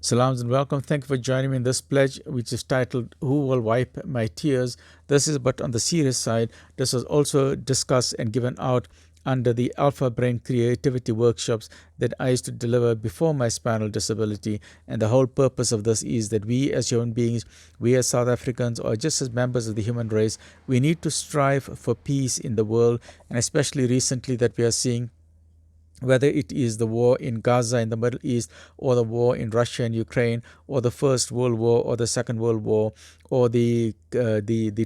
Salams and welcome. Thank you for joining me in this pledge, which is titled Who Will Wipe My Tears? This is but on the serious side. This was also discussed and given out under the Alpha Brain Creativity workshops that I used to deliver before my spinal disability. And the whole purpose of this is that we as human beings, we as South Africans, or just as members of the human race, we need to strive for peace in the world, and especially recently that we are seeing whether it is the war in Gaza in the Middle East, or the war in Russia and Ukraine, or the First World War, or the Second World War, or the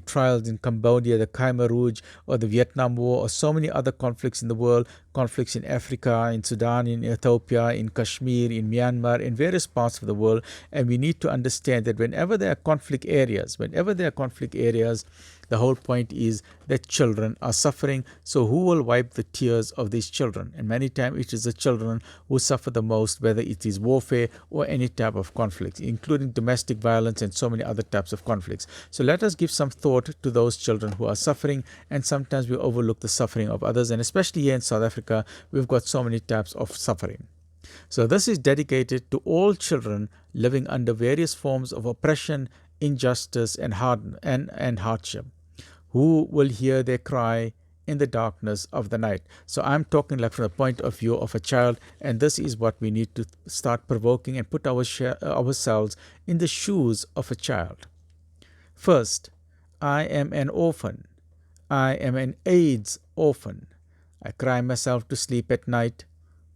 trials in Cambodia, the Khmer Rouge, or the Vietnam War, or so many other conflicts in the world, conflicts in Africa, in Sudan, in Ethiopia, in Kashmir, in Myanmar, in various parts of the world. And we need to understand that whenever there are conflict areas, the whole point is that children are suffering. So who will wipe the tears of these children? And many times it is the children who suffer the most, whether it is warfare or any type of conflict, including domestic violence and so many other types of conflicts. So let us give some thought to those children who are suffering, and sometimes we overlook the suffering of others. And especially here in South Africa, we've got so many types of suffering. So this is dedicated to all children living under various forms of oppression, injustice, and hardship. Who will hear their cry in the darkness of the night? So I'm talking like from the point of view of a child, and this is what we need to start provoking and put ourselves in the shoes of a child. First, I am an orphan. I am an AIDS orphan. I cry myself to sleep at night.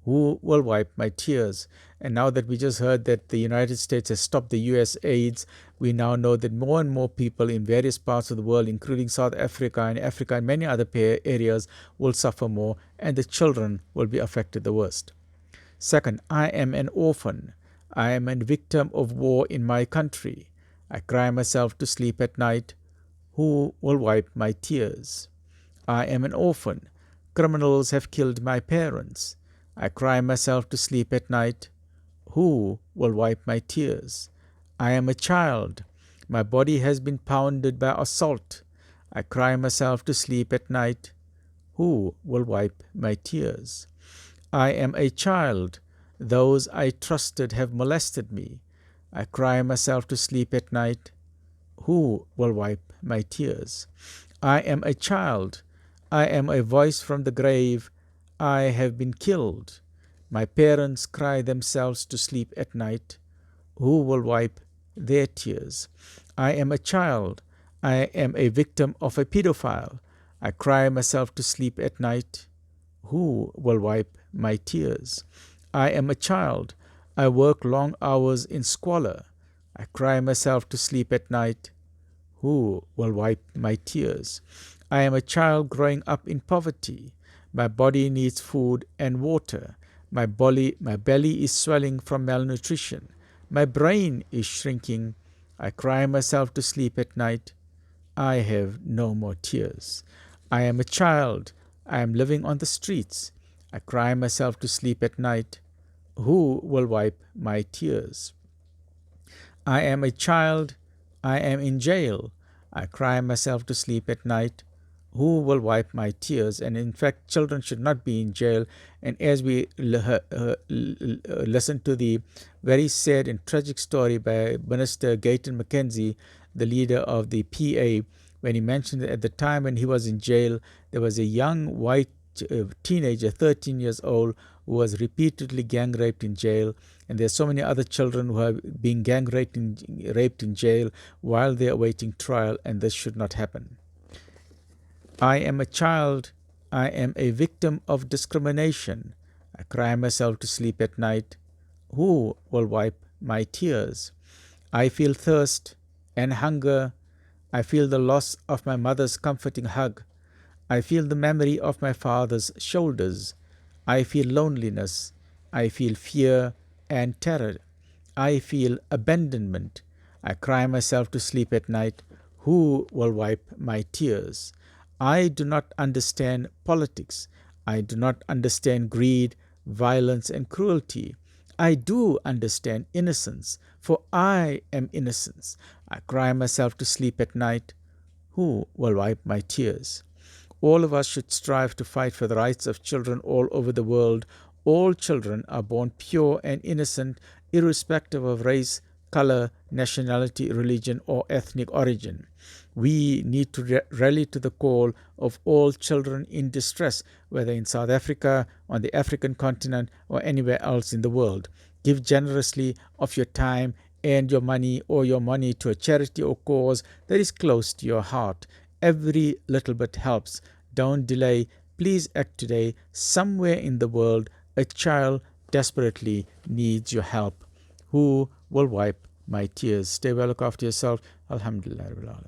Who will wipe my tears? And now that we just heard that the United States has stopped the US AIDS, we now know that more and more people in various parts of the world, including South Africa and many other areas, will suffer more, and the children will be affected the worst. Second, I am an orphan. I am a victim of war in my country. I cry myself to sleep at night. Who will wipe my tears? I am an orphan. Criminals have killed my parents. I cry myself to sleep at night. Who will wipe my tears? I am a child. My body has been pounded by assault. I cry myself to sleep at night. Who will wipe my tears? I am a child. Those I trusted have molested me. I cry myself to sleep at night. Who will wipe my tears? I am a child. I am a voice from the grave. I have been killed. My parents cry themselves to sleep at night. Who will wipe their tears? I am a child. I am a victim of a pedophile. I cry myself to sleep at night. Who will wipe my tears? I am a child. I work long hours in squalor. I cry myself to sleep at night. Who will wipe my tears? I am a child growing up in poverty. My body needs food and water. My belly is swelling from malnutrition. My brain is shrinking. I cry myself to sleep at night. I have no more tears. I am a child. I am living on the streets. I cry myself to sleep at night. Who will wipe my tears? I am a child. I am in jail. I cry myself to sleep at night. Who will wipe my tears? And in fact, children should not be in jail. And as we listen to the very sad and tragic story by Minister Gayton McKenzie, the leader of the PA, when he mentioned that at the time when he was in jail, there was a young white teenager, 13 years old, who was repeatedly gang raped in jail. And there's so many other children who are being gang raped in jail while they're awaiting trial, and this should not happen. I am a child. I am a victim of discrimination. I cry myself to sleep at night. Who will wipe my tears? I feel thirst and hunger. I feel the loss of my mother's comforting hug. I feel the memory of my father's shoulders. I feel loneliness. I feel fear and terror. I feel abandonment. I cry myself to sleep at night. Who will wipe my tears? I do not understand politics. I do not understand greed, violence, and cruelty. I do understand innocence, for I am innocence. I cry myself to sleep at night. Who will wipe my tears? All of us should strive to fight for the rights of children all over the world. All children are born pure and innocent, irrespective of race, color, nationality, religion, or ethnic origin. We need to rally to the call of all children in distress, whether in South Africa, on the African continent, or anywhere else in the world. Give generously of your time and your money, or your money, to a charity or cause that is close to your heart. Every little bit helps. Don't delay. Please act today. Somewhere in the world, a child desperately needs your help. Who will wipe my tears? Stay well, look after yourself. Alhamdulillah.